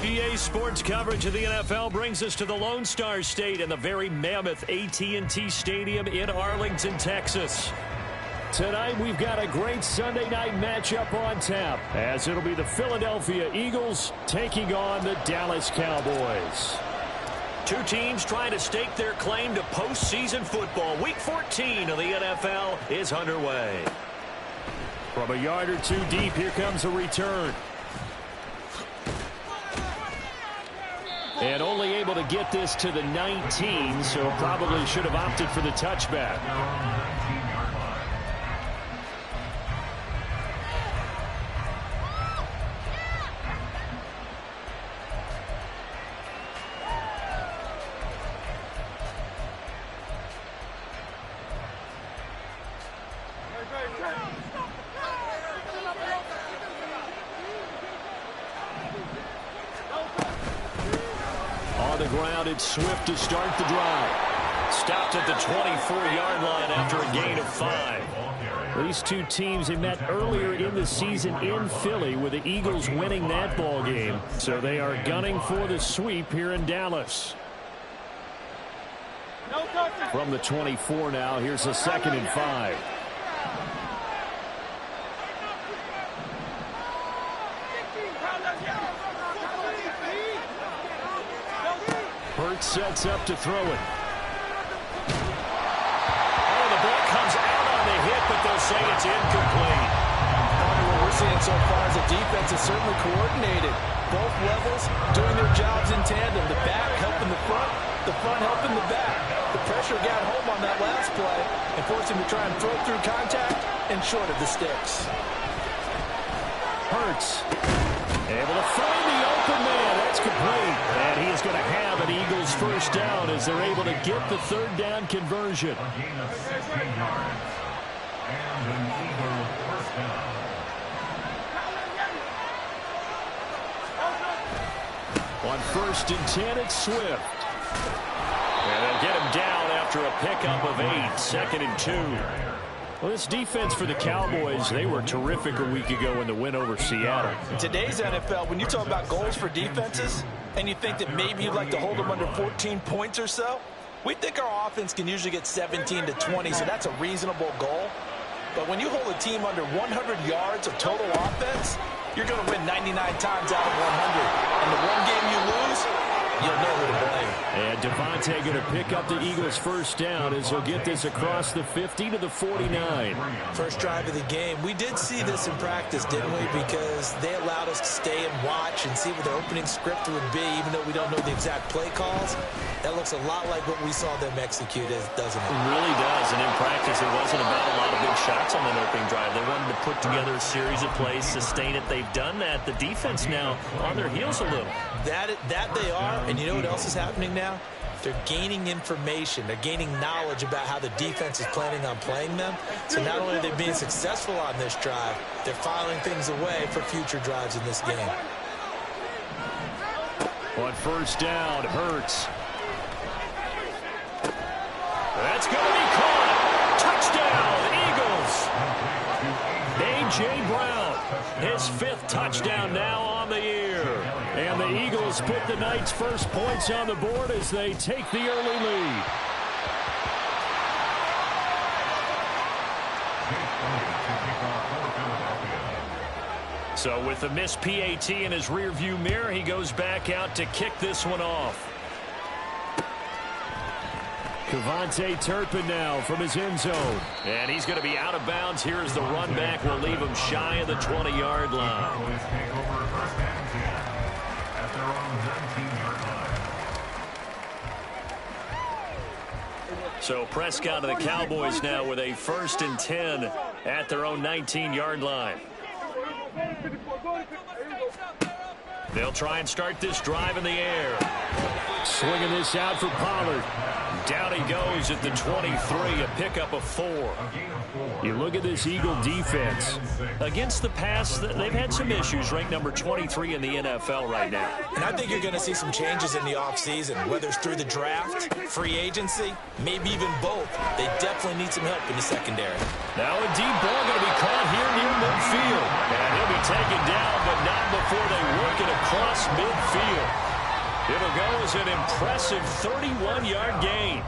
EA Sports coverage of the NFL brings us to the Lone Star State and the very mammoth AT&T Stadium in Arlington, Texas. Tonight, we've got a great Sunday night matchup on tap, as it'll be the Philadelphia Eagles taking on the Dallas Cowboys. Two teams trying to stake their claim to postseason football. Week 14 of the NFL is underway. From a yard or two deep, here comes a return. And only able to get this to the 19, so probably should have opted for the touchback. On the ground, it's Swift to start the drive. Stopped at the 24-yard line after a gain of 5. These two teams have met earlier in the season in Philly, with the Eagles winning that ball game. So they are gunning for the sweep here in Dallas. From the 24 now, here's a 2nd and 5. Hurts sets up to throw it. Oh, the ball comes out on the hit, but they'll say it's incomplete. What we're seeing so far is the defense is certainly coordinated. Both levels doing their jobs in tandem. The back helping the front helping the back. The pressure got home on that last play and forced him to try and throw through contact and short of the sticks. Hurts able to find the open man. That's complete. And he is going to have an Eagles first down as they're able to get the 3rd down conversion. On 1st and 10, it's Swift. And they'll get him down after a pickup of 8. 2nd and 2. Well, this defense for the Cowboys, they were terrific a week ago in the win over Seattle. In today's NFL, when you talk about goals for defenses, and you think that maybe you'd like to hold them under 14 points or so, we think our offense can usually get 17 to 20, so that's a reasonable goal. But when you hold a team under 100 yards of total offense, you're going to win 99 times out of 100. And the one game you lose, you'll know who to blame. And Devontae going to pick up the Eagles first down as he'll get this across the 50 to the 49. First drive of the game. We did see this in practice, didn't we? Because they allowed us to stay and watch and see what the opening script would be, even though we don't know the exact play calls. That looks a lot like what we saw them execute, doesn't it? It really does. And in practice, it wasn't about a lot of big shots on that opening drive. They wanted to put together a series of plays, sustain it. They've done that. The defense now on their heels a little. That they are. And you know what else is happening now? They're gaining information. They're gaining knowledge about how the defense is planning on playing them. So not only are they being successful on this drive, they're filing things away for future drives in this game. On 1st down, Hurts. That's going to be caught. Touchdown, Eagles. A.J. Brown, his 5th touchdown now on the year. And the Eagles put the night's first points on the board as they take the early lead. So with the missed PAT in his rearview mirror, he goes back out to kick this one off. Kevontae Turpin now from his end zone. And he's going to be out of bounds here as the run back will leave him shy of the 20-yard line. So Prescott and the Cowboys now with a 1st and 10 at their own 19-yard line. They'll try and start this drive in the air. Swinging this out for Pollard. Down he goes at the 23, a pickup of 4. You look at this Eagle defense. Against the pass, they've had some issues, ranked number 23 in the NFL right now. And I think you're going to see some changes in the offseason, whether it's through the draft, free agency, maybe even both. They definitely need some help in the secondary. Now a deep ball going to be caught here near midfield. And he'll be taken down, but not before they work it across across midfield. It'll go as an impressive 31-yard gain.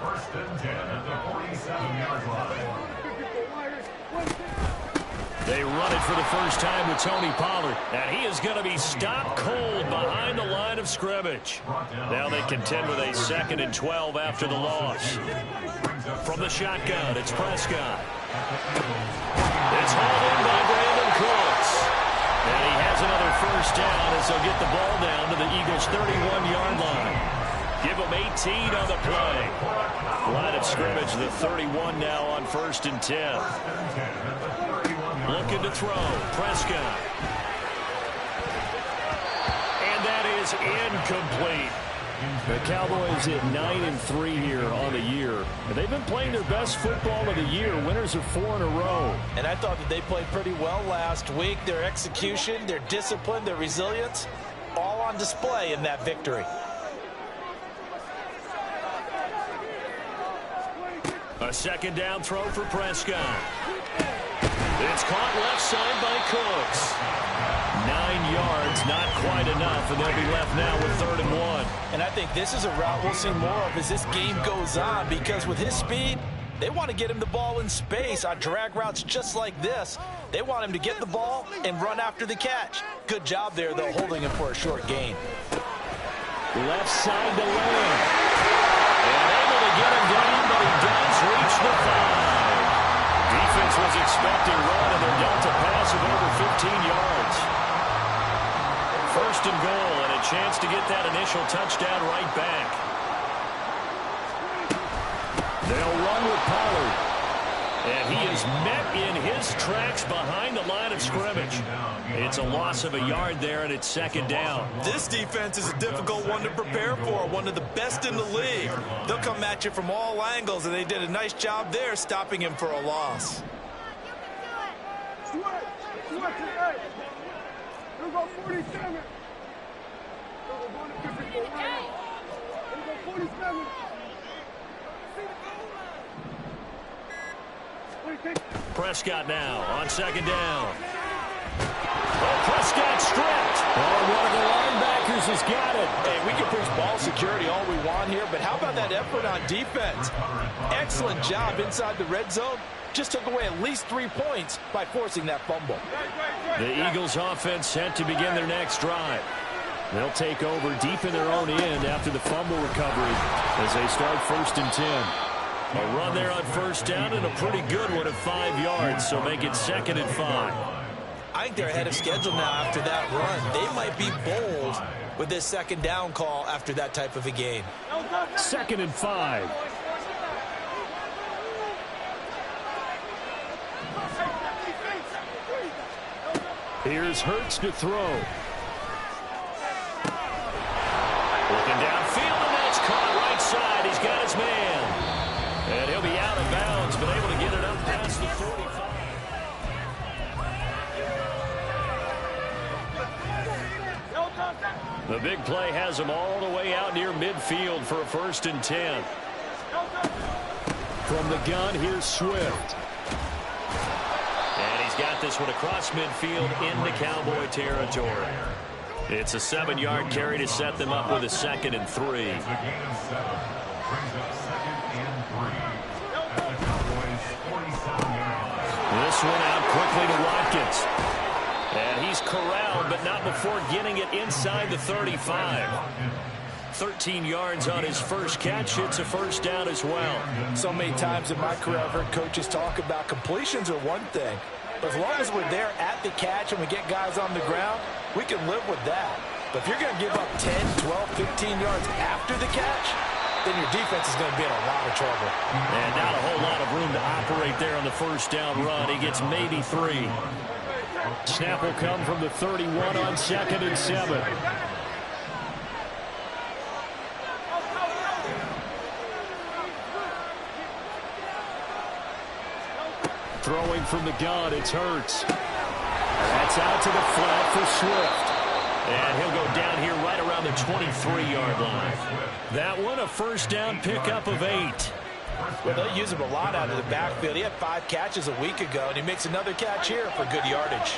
First and 10 at the 47-yard line. They run it for the first time with Tony Pollard, and he is going to be stopped cold behind the line of scrimmage. Now they contend with a 2nd and 12 after the loss. From the shotgun, it's Prescott. It's hauled in by Brandon Cooks. And he has another first down as they'll get the ball down to the Eagles' 31-yard line. Give them 18 on the play. Line of scrimmage, the 31 now on 1st and 10. Looking to throw. Prescott. And that is incomplete. The Cowboys at 9-3 here on the year. And they've been playing their best football of the year. Winners of 4 in a row. And I thought that they played pretty well last week. Their execution, their discipline, their resilience, all on display in that victory. A 2nd down throw for Prescott. It's caught left side by Cooks. 9 yards, not quite enough, and they'll be left now with 3rd and 1. And I think this is a route we'll see more of as this game goes on, because with his speed, they want to get him the ball in space on drag routes just like this. They want him to get the ball and run after the catch. Good job there, though, holding him for a short gain. Left side to Lamb. And able to get him down, but he does reach the 5. Defense was expecting run, and they're dealt a pass of over 15 yards. 1st and goal, and a chance to get that initial touchdown right back. They'll run with Pollard. And he is met in his tracks behind the line of scrimmage. It's a loss of a yard there, and it's 2nd down. This defense is a difficult one to prepare for, one of the best in the league. They'll come at you from all angles, and they did a nice job there stopping him for a loss. Prescott now on 2nd down. Oh, Prescott stripped. Oh, one of the linebackers has got it. Hey, we can preach ball security all we want here, but how about that effort on defense? Excellent job inside the red zone. Just took away at least 3 points by forcing that fumble. The Eagles offense set to begin their next drive. They'll take over deep in their own end after the fumble recovery as they start 1st and 10. A run there on 1st down, and a pretty good one of 5 yards, so make it 2nd and 5. I think they're ahead of schedule now after that run. They might be bold with this 2nd down call after that type of a game. 2nd and 5. Here's Hurts to throw. Looking downfield, and that's caught right side. He's got his man. And he'll be out of bounds, but able to get it up past the 45. The big play has him all the way out near midfield for a 1st and 10. From the gun, here's Swift. And he's got this one across midfield into Cowboy territory. It's a 7-yard carry to set them up with a 2nd and 3. This one out quickly to Watkins. And he's corralled, but not before getting it inside the 35. 13 yards on his first catch. It's a 1st down as well. So many times in my career I've heard coaches talk about completions are one thing. But as long as we're there at the catch and we get guys on the ground, we can live with that. But if you're going to give up 10, 12, 15 yards after the catch, then your defense is going to be in a lot of trouble. And not a whole lot of room to operate there on the 1st down run. He gets maybe 3. Snap will come from the 31 on 2nd and 7. Throwing from the gun, it's Hurts. That's out to the flat for Swift. And he'll go down here right around the 23-yard line. That one, a 1st down pickup of 8. Well, they'll use him a lot out of the backfield. He had 5 catches a week ago, and he makes another catch here for good yardage.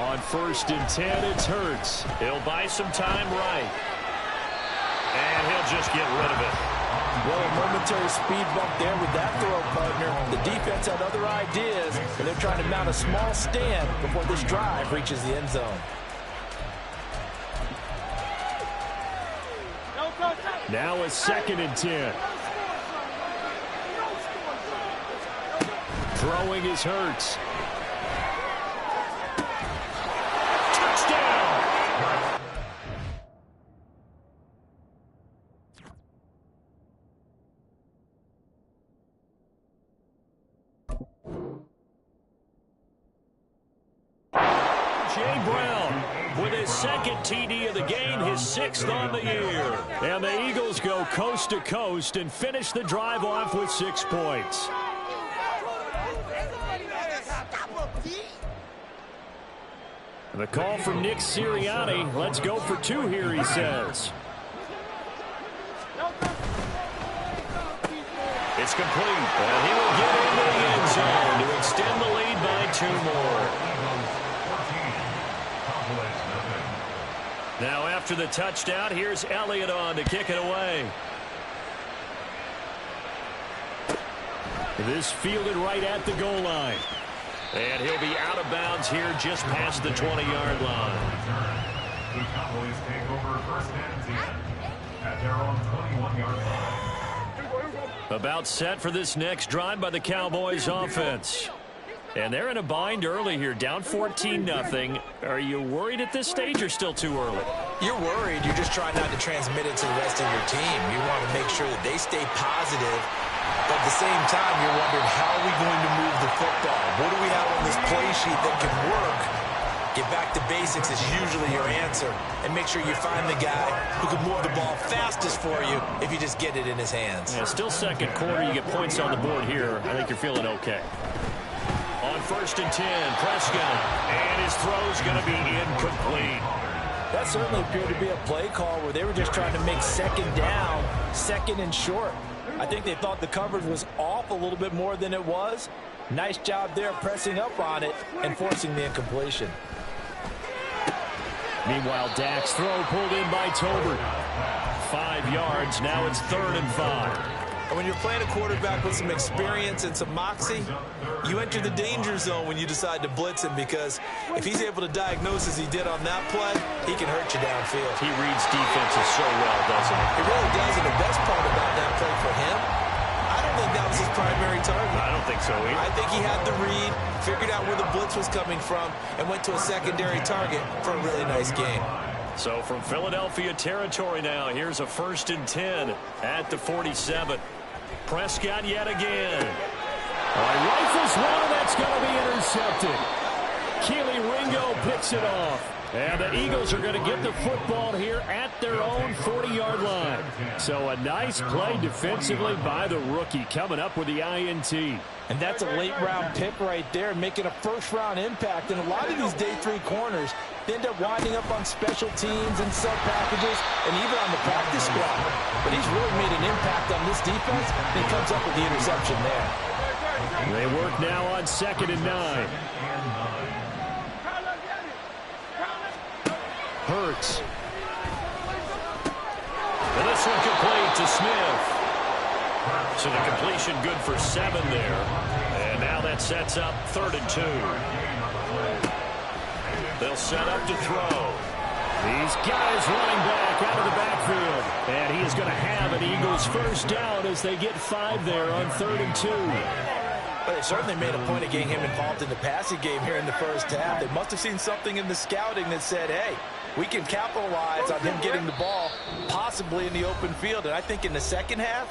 On 1st and 10, it's Hurts. He'll buy some time right. And he'll just get rid of it. Well, a momentary speed bump there with that throw, partner. The defense had other ideas, and they're trying to mount a small stand before this drive reaches the end zone. Now a 2nd and 10. Throwing is Hurts. Touchdown! Jay Brown with his 2nd TD of the game, his 6th on the year. And the Eagles go coast to coast and finish the drive off with 6 points. The call from Nick Sirianni. Let's go for 2 here, he says. It's complete. And he will get into the end zone to extend the lead by 2 more. Now after the touchdown, here's Elliott on to kick it away. This fielded right at the goal line. And he'll be out of bounds here just past the 20-yard line. The Cowboys take over 1st and 10 at their own 21-yard line. About set for this next drive by the Cowboys offense. And they're in a bind early here, down 14-0. Are you worried at this stage or still too early? You're worried. You're just trying not to transmit it to the rest of your team. You want to make sure that they stay positive. But at the same time, you're wondering, how are we going to move the football? What do we have on this play sheet that can work? Get back to basics is usually your answer. And make sure you find the guy who can move the ball fastest for you if you just get it in his hands. Yeah, still 2nd quarter. You get points on the board here. I think you're feeling okay. On 1st and 10, Prescott. And his throw's going to be incomplete. That certainly appeared to be a play call where they were just trying to make 2nd down, 2nd and short. I think they thought the coverage was off a little bit more than it was. Nice job there pressing up on it and forcing the incompletion. Meanwhile, Dak's throw pulled in by Tolbert. 5 yards. Now it's 3rd and 5. And when you're playing a quarterback with some experience and some moxie, you enter the danger zone when you decide to blitz him, because if he's able to diagnose as he did on that play, he can hurt you downfield. He reads defenses so well, doesn't he? He really does, and the best part about that play for him, I don't think that was his primary target. I don't think so either. I think he had the read, figured out where the blitz was coming from, and went to a secondary target for a really nice game. So from Philadelphia territory now, here's a 1st and 10 at the 47. Prescott yet again. Rifles one, and that's going to be intercepted. Keely Ringo picks it off. And the Eagles are going to get the football here at their own 40-yard line. So a nice play defensively by the rookie, coming up with the INT. And that's a late-round pick right there, making a first-round impact. And a lot of these day 3 corners, they end up winding up on special teams and sub packages and even on the practice squad. But he's really made an impact on this defense, and he comes up with the interception there. They work now on 2nd and 9. Hurts. And this one complete to Smith. So the completion good for 7 there. And now that sets up 3rd and 2. They'll set up to throw. These guys running back out of the backfield. And he is going to have an Eagles first down as they get 5 there on 3rd and 2. But they certainly made a point of getting him involved in the passing game here in the first half. They must have seen something in the scouting that said, hey, we can capitalize on him getting the ball possibly in the open field. And I think in the second half,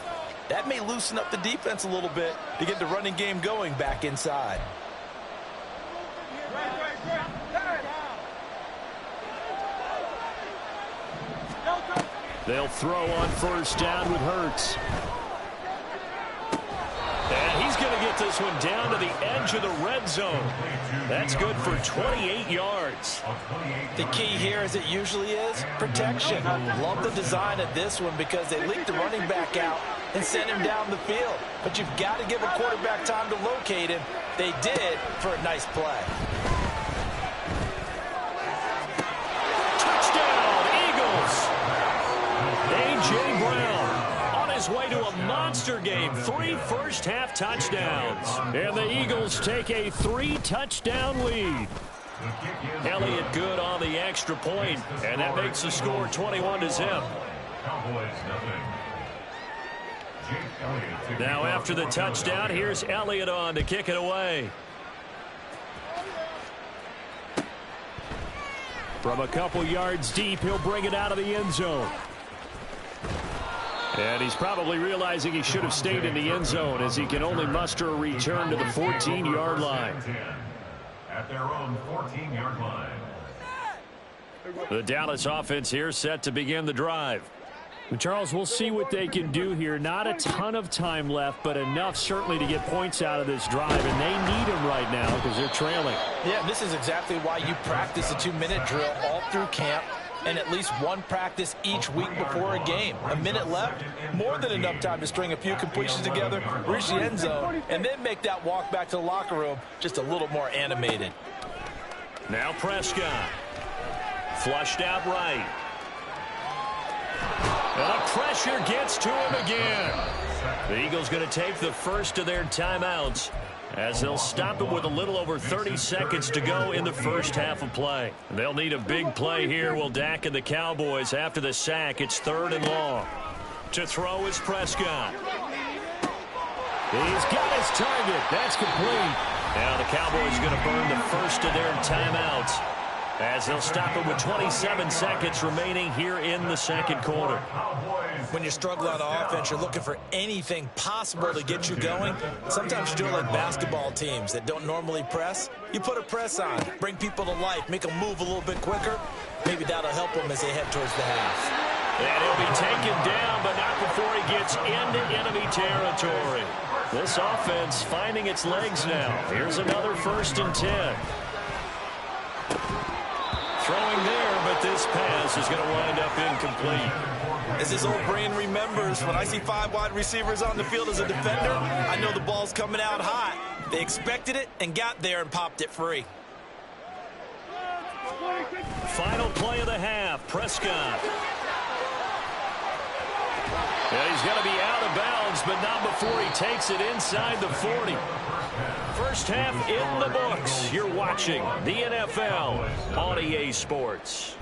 that may loosen up the defense a little bit to get the running game going back inside. They'll throw on first down with Hurts. And he's going to get this one down to the edge of the red zone. That's good for 28 yards. The key here, as it usually is, protection. Love the design of this one because they leaked the running back out and sent him down the field. But you've got to give a quarterback time to locate him. They did for a nice play. into a monster game. 3 first-half touchdowns. And the Eagles take a 3-touchdown lead. Elliott good on the extra point, and that makes the score 21-0. Now after the touchdown, here's Elliott on to kick it away. From a couple yards deep, he'll bring it out of the end zone. And he's probably realizing he should have stayed in the end zone as he can only muster a return to the 14-yard line. At their own 14-yard line. The Dallas offense here set to begin the drive. Charles, we'll see what they can do here. Not a ton of time left, but enough certainly to get points out of this drive, and they need them right now because they're trailing. Yeah, this is exactly why you practice a 2-minute drill all through camp and at least one practice each week before a game. A minute left, more than enough time to string a few completions together, reach the end zone, and then make that walk back to the locker room just a little more animated. Now Prescott. Flushed out right. And the pressure gets to him again. The Eagles going to take the first of their timeouts as they'll stop him with a little over 30 seconds to go in the first half of play. They'll need a big play here. Will Dak and the Cowboys after the sack. It's 3rd and long. To throw is Prescott. He's got his target. That's complete. Now the Cowboys going to burn the first of their timeouts as they'll stop it with 27 seconds remaining here in the second quarter. When you struggle on offense, you're looking for anything possible to get you going. Sometimes you do it like basketball teams that don't normally press. You put a press on, bring people to life, make them move a little bit quicker. Maybe that'll help them as they head towards the half. And he'll be taken down, but not before he gets into enemy territory. This offense finding its legs now. Here's another 1st and 10. Throwing there, but this pass is going to wind up incomplete. As his old brain remembers, when I see 5 wide receivers on the field as a defender, I know the ball's coming out hot. They expected it and got there and popped it free. Final play of the half, Prescott. And he's going to be out of bounds, but not before he takes it inside the 40. First half in the books. You're watching the NFL on EA Sports.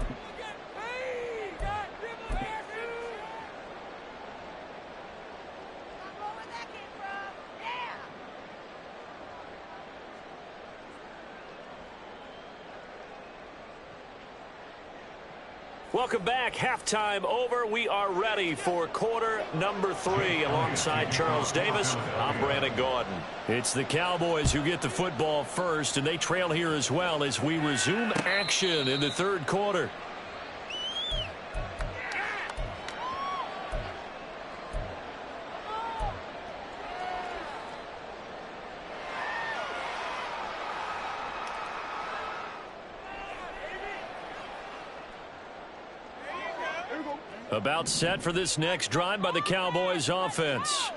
Welcome back. Halftime over. We are ready for quarter number 3. Alongside Charles Davis, I'm Brandon Gaudin. It's the Cowboys who get the football first, and they trail here as well as we resume action in the third quarter. About set for this next drive by the Cowboys offense.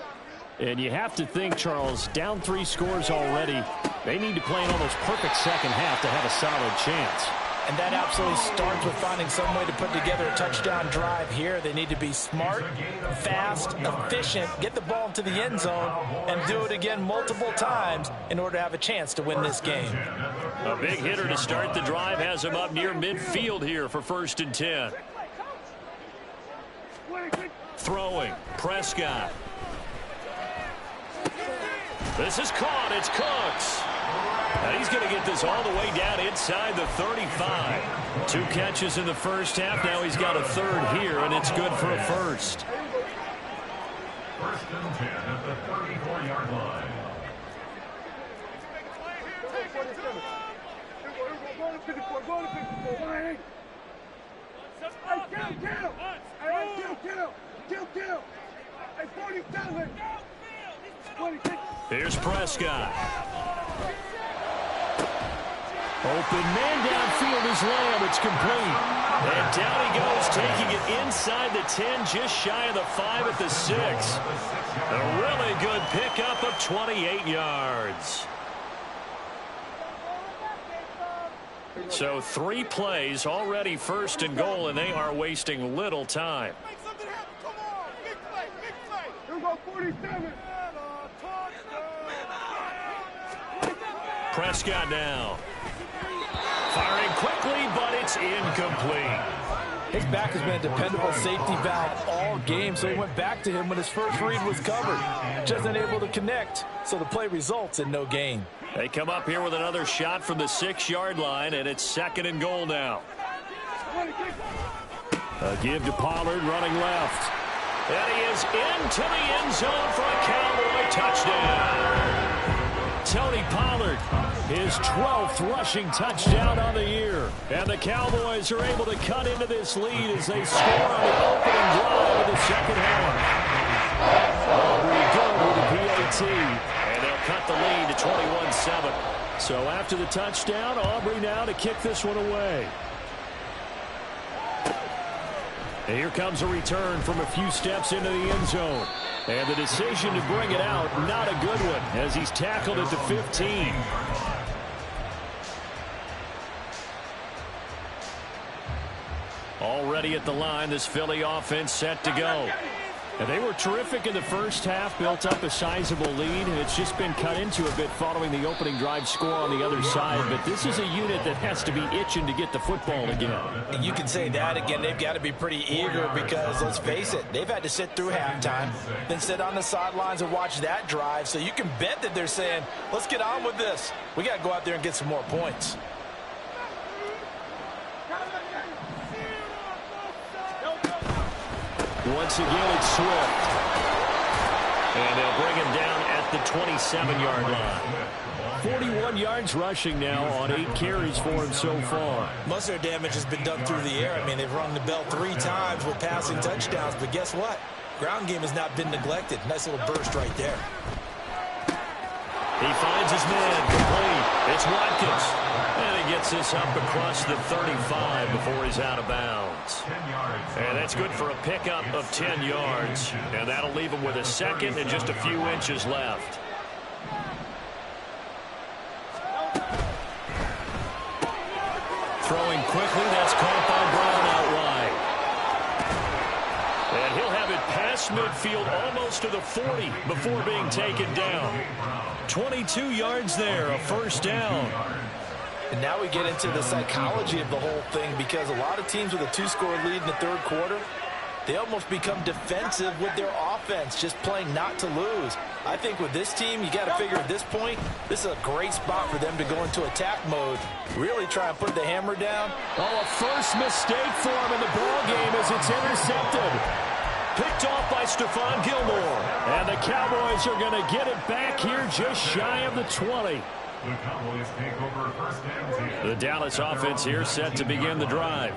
And you have to think, Charles, down 3 scores already. They need to play an almost perfect second half to have a solid chance. And that absolutely starts with finding some way to put together a touchdown drive here. They need to be smart, fast, efficient, get the ball into the end zone, and do it again multiple times in order to have a chance to win this game. A big hitter to start the drive has him up near midfield here for 1st and 10. Throwing, Prescott. This is caught. It's Cooks. And he's going to get this all the way down inside the 35. 2 catches in the first half. Now he's got a 3rd here, and it's good for a 1st. 1st and 10 at the 34-yard line. Here's Prescott. Open man downfield is Lamb. It's complete. And down he goes, taking it inside the 10, just shy of the 5 at the 6. A really good pickup of 28 yards. So 3 plays, already 1st and goal, and they are wasting little time. Prescott now. Firing quickly, but it's incomplete. His back has been a dependable safety valve all game, so he went back to him when his first read was covered. Just unable to connect, so the play results in no gain. They come up here with another shot from the 6-yard line, and it's 2nd and goal now. A give to Pollard running left. And he is into the end zone for a Cowboy touchdown. Tony Pollard, his 12th rushing touchdown on the year. And the Cowboys are able to cut into this lead as they score on the opening drive of the second half. Aubrey good with the PAT. And they'll cut the lead to 21-7. So after the touchdown, Aubrey now to kick this one away. And here comes a return from a few steps into the end zone. And the decision to bring it out, not a good one, as he's tackled at the 15. Already at the line, this Philly offense set to go. And they were terrific in the first half, built up a sizable lead, and it's just been cut into a bit following the opening drive score on the other side. But this is a unit that has to be itching to get the football again. And you can say that again. They've got to be pretty eager because, let's face it, they've had to sit through halftime, then sit on the sidelines and watch that drive. So you can bet that they're saying, let's get on with this. We got to go out there and get some more points. Once again, it's Swift. And they'll bring him down at the 27-yard line. 41 yards rushing now on 8 carries for him so far. Most of their damage has been done through the air. I mean, they've rung the bell 3 times with passing touchdowns. But guess what? Ground game has not been neglected. Nice little burst right there. He finds his man complete. It's Watkins. And he gets this up across the 35 before he's out of bounds. And that's good for a pickup of 10 yards. And that'll leave him with a second and just a few inches left. Throwing quickly, that's caught by Brown out wide. And he'll have it past midfield almost to the 40 before being taken down. 22 yards there, a first down. And now we get into the psychology of the whole thing, because a lot of teams with a 2-score lead in the third quarter, they almost become defensive with their offense, just playing not to lose. I think with this team, you got to figure at this point, this is a great spot for them to go into attack mode, really try and put the hammer down. Oh, a first mistake for him in the ball game as it's intercepted. Picked off by Stephon Gilmore. And the Cowboys are going to get it back here just shy of the 20. The Cowboys take over 1st and 10. The Dallas offense here set to begin the drive.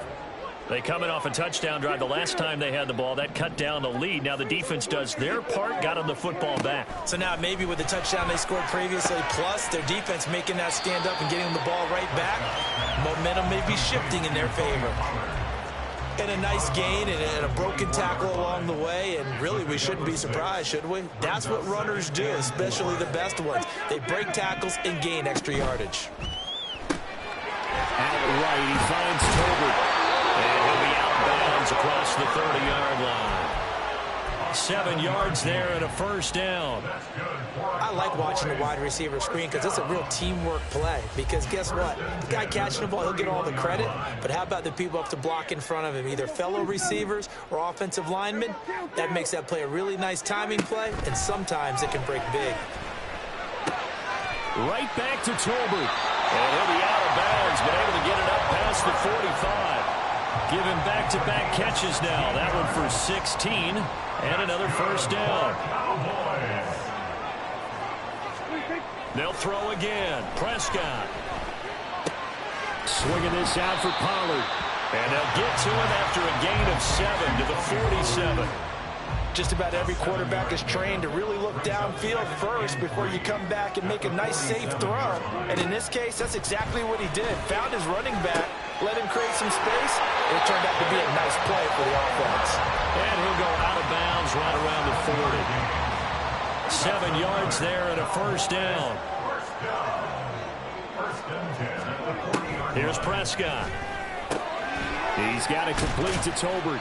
They come in off a touchdown drive the last time they had the ball. That cut down the lead. Now the defense does their part, got them the football back. So now maybe with the touchdown they scored previously, plus their defense making that stand up and getting the ball right back, momentum may be shifting in their favor. And a nice gain and a broken tackle along the way, and really we shouldn't be surprised, should we? That's what runners do, especially the best ones. They break tackles and gain extra yardage. Out right, he finds Tolbert. And he'll be out of bounds across the 30-yard line. 7 yards there and a first down. I like watching the wide receiver screen because it's a real teamwork play. Because guess what? The guy catching the ball, he'll get all the credit. But how about the people up to block in front of him, either fellow receivers or offensive linemen? That makes that play a really nice timing play, and sometimes it can break big. Right back to Tolbert. And he'll be out of bounds, but able to get it up past the 45. Giving back-to-back catches now. That one for 16 and another first down. They'll throw again. Prescott. Swinging this out for Pollard. And they'll get to him after a gain of 7 to the 47. Just about every quarterback is trained to really look downfield first before you come back and make a nice, safe throw. And in this case, that's exactly what he did. Found his running back, let him create some space, and it turned out to be a nice play for the offense. And he'll go out of bounds right around the 40. 7 yards there and a first down. Here's Prescott. He's got it complete to Tolbert.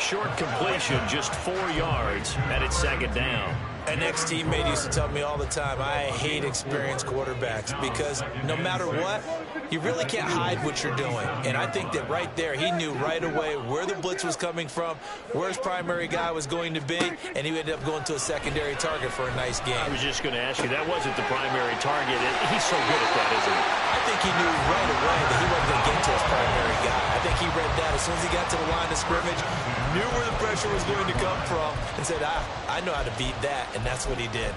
Short completion, just 4 yards, and it's second down. An ex-teammate used to tell me all the time, I hate experienced quarterbacks because no matter what, you really can't hide what you're doing. And I think that right there, he knew right away where the blitz was coming from, where his primary guy was going to be, and he ended up going to a secondary target for a nice game. I was just going to ask you, that wasn't the primary target. He's so good at that, isn't he? I think he knew right away that he wasn't going to get to his primary guy. I think he read that as soon as he got to the line of scrimmage, knew where the pressure was going to come from, and said, I know how to beat that, and that's what he did.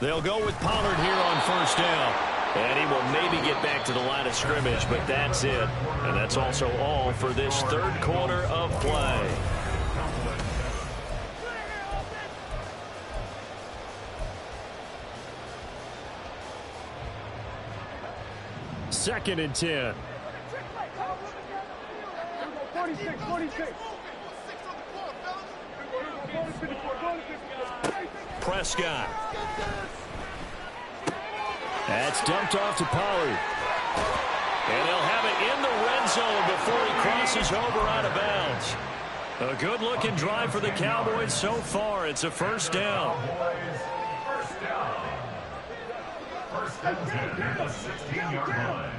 They'll go with Pollard here on first down. And he will maybe get back to the line of scrimmage, but that's it. And that's also all for this third quarter of play. Second and 10. 46. Prescott. That's dumped off to Pollard. And he'll have it in the red zone before he crosses over out of bounds. A good-looking drive for the Cowboys so far. It's a first down. First and 10 at the 16-yard line.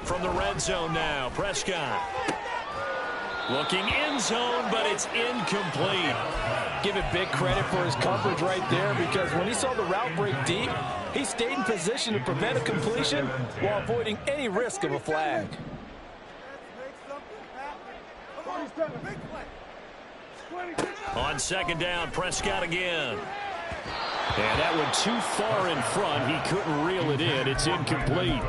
From the red zone now, Prescott. Looking end zone, but it's incomplete. Give it big credit for his coverage right there, because when he saw the route break deep, he stayed in position to prevent a completion while avoiding any risk of a flag. On second down, Prescott again. And that one too far in front. He couldn't reel it in. It's incomplete.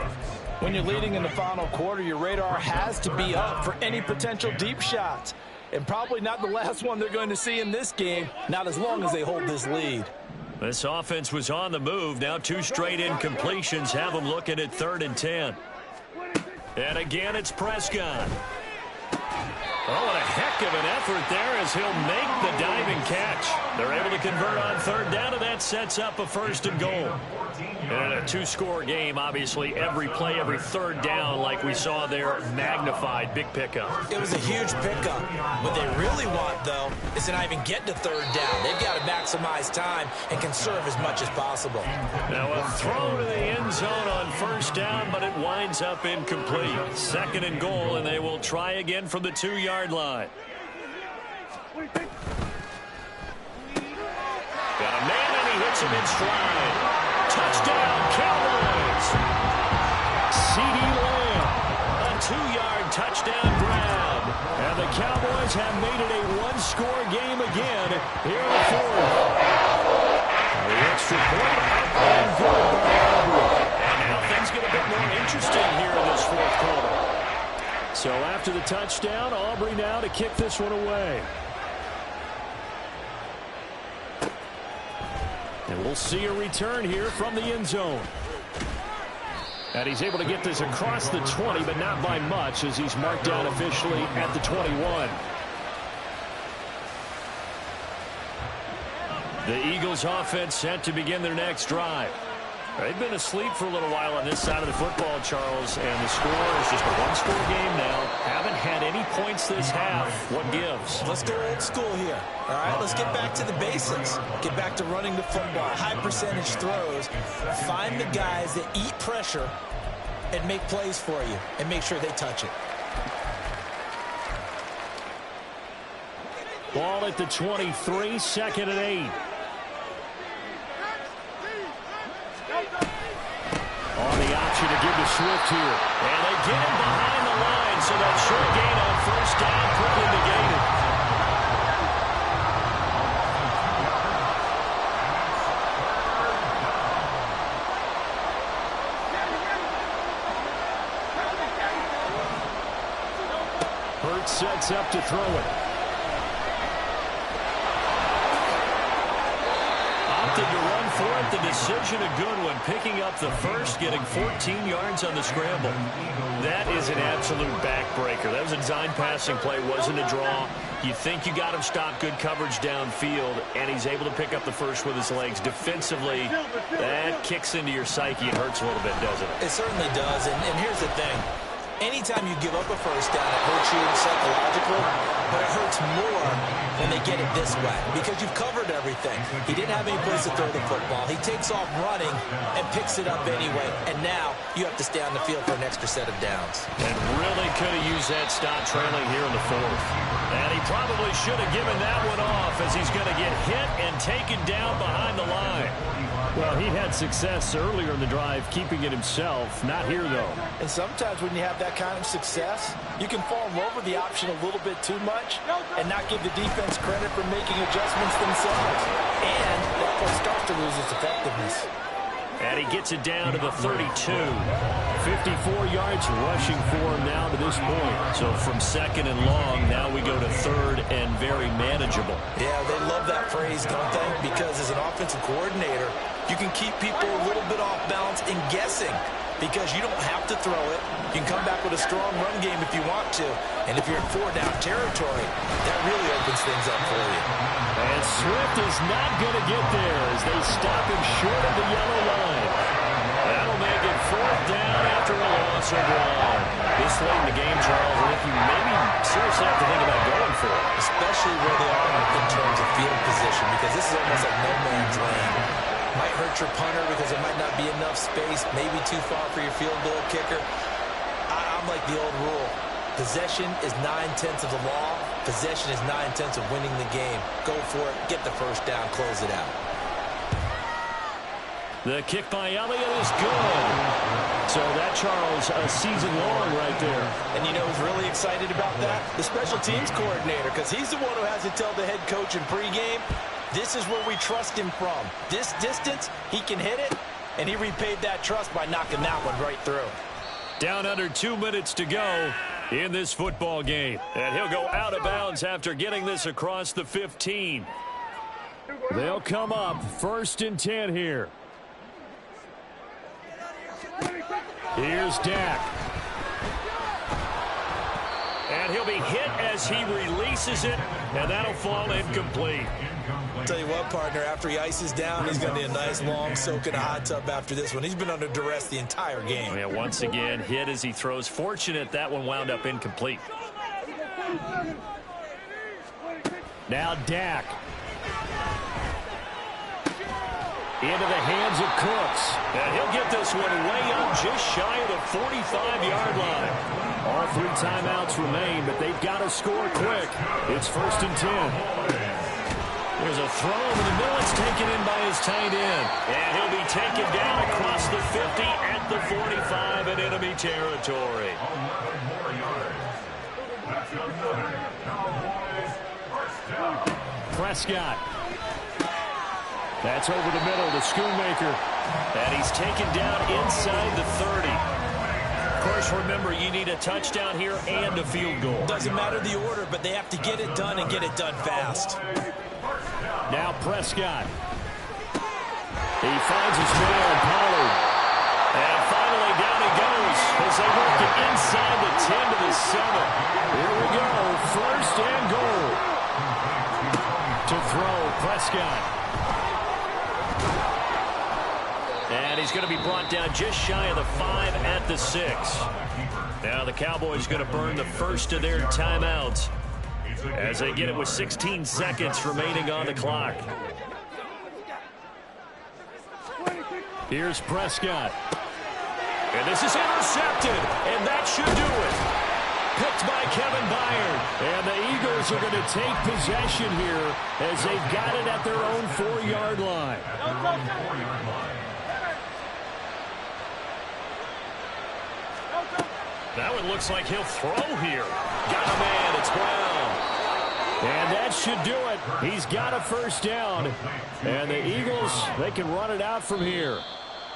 When you're leading in the final quarter, your radar has to be up for any potential deep shots. And probably not the last one they're going to see in this game, not as long as they hold this lead. This offense was on the move. Now 2 straight incompletions have them looking at 3rd and 10. And again, it's Prescott. Oh, and a heck of an effort there as he'll make the diving catch. They're able to convert on 3rd down, and that sets up a 1st and goal. And a 2-score game, obviously, every play, every 3rd down, like we saw there, magnified, big pickup. It was a huge pickup. What they really want, though, is to not even get to 3rd down. They've got to maximize time and conserve as much as possible. Now a throw to the end zone on 1st down, but it winds up incomplete. 2nd and goal, and they will try again from the 2-yard line. Got a man, and he hits him in stride. Touchdown, Cowboys. C.D. Lamb, a 2-yard touchdown grab. And the Cowboys have made it a 1-score game again here in the 4th. The extra point up and good by Aubrey. And now things get a bit more interesting here in this 4th quarter. So after the touchdown, Aubrey now to kick this one away. And we'll see a return here from the end zone. And he's able to get this across the 20, but not by much, as he's marked down officially at the 21. The Eagles offense set to begin their next drive. They've been asleep for a little while on this side of the football, Charles, and the score is just a 1-score game now. Haven't had any points this half. What gives? Let's go old school here. All right, let's get back to the basics. Get back to running the football, high percentage throws. Find the guys that eat pressure and make plays for you, and make sure they touch it. Ball at the 23, 2nd and 8. On the option to give to Swift here. And they get him behind the line, so that short gain on 1st down quickly negated. Hurts sets up to throw it. opted to run for it. The decision a good one, picking up the first, getting 14 yards on the scramble. That is an absolute backbreaker. That was a design passing play, wasn't a draw. You think you got him stopped, good coverage downfield, and he's able to pick up the first with his legs. Defensively, that kicks into your psyche and hurts a little bit, doesn't it? It certainly does, and here's the thing. Anytime you give up a first down, it hurts you psychologically, but it hurts more when they get it this way because you've covered everything. He didn't have any place to throw the football. He takes off running and picks it up anyway, and now you have to stay on the field for an extra set of downs. And really could have used that stop trailing here in the fourth. And he probably should have given that one off as he's going to get hit and taken down behind the line. Well, he had success earlier in the drive keeping it himself. Not here, though. And sometimes when you have that kind of success, you can fall in love with the option a little bit too much and not give the defense credit for making adjustments themselves. And that play starts to lose its effectiveness. And he gets it down to the 32. 54 yards rushing for him now to this point. So from second and long, now we go to third and very manageable. Yeah, they love that phrase, don't they? Because as an offensive coordinator, you can keep people a little bit off balance and guessing because you don't have to throw it. You can come back with a strong run game if you want to. And if you're in four-down territory, that really opens things up for you. And Swift is not going to get there as they stop him short of the yellow line. That'll make it fourth down after a loss of one. This late in the game, Charles, I think you maybe seriously have to think about going for it. Especially where they are in terms of field position because this is almost like no man's land. Might hurt your punter because there might not be enough space, maybe too far for your field goal kicker. I'm like the old rule. Possession is 9/10 of the law. Possession is 9/10 of winning the game. Go for it. Get the first down. Close it out. The kick by Elliott is good. So that, Charles, a season long right there. And you know who's really excited about that? The special teams coordinator, because he's the one who has to tell the head coach in pregame, this is where we trust him from. This distance, he can hit it, and he repaid that trust by knocking that one right through. Down under 2 minutes to go in this football game. And he'll go out of bounds after getting this across the 15. They'll come up 1st and 10 here. Here's Dak. And he'll be hit as he releases it, and that'll fall incomplete. I'll tell you what, partner, after he ices down, he's going to need a nice long soak in a hot tub after this one. He's been under duress the entire game. Yeah, once again, hit as he throws. Fortunate that one wound up incomplete. Now Dak. Into the hands of Cooks. And he'll get this one way up just shy of the 45-yard line. All 3 timeouts remain, but they've got to score quick. It's 1st and 10. There's a throw over the middle. It's taken in by his tight end. And he'll be taken down across the 50 at the 45 in enemy territory. 11 more yards. That's another Cowboys first down. Prescott. That's over the middle to Schoonmaker. And he's taken down inside the 30. Of course, remember, you need a touchdown here and a field goal. Doesn't matter the order, but they have to get it done and get it done fast. Now Prescott. He finds his man, Pollard. And finally down he goes as they work it inside the 10 to the 7. Here we go. 1st and goal. To throw, Prescott. And he's going to be brought down just shy of the 5 at the 6. Now the Cowboys going to burn the first of their timeouts as they get it with 16 seconds remaining on the clock. Here's Prescott. And this is intercepted, and that should do it. Picked by Kevin Byard. And the Eagles are going to take possession here as they've got it at their own 4-yard line. That one looks like he'll throw here. Got a man, it's Brown. And that should do it. He's got a first down. And the Eagles, they can run it out from here.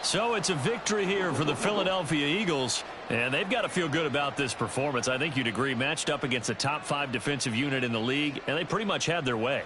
So it's a victory here for the Philadelphia Eagles. And they've got to feel good about this performance. I think you'd agree, matched up against the top 5 defensive unit in the league. And they pretty much had their way.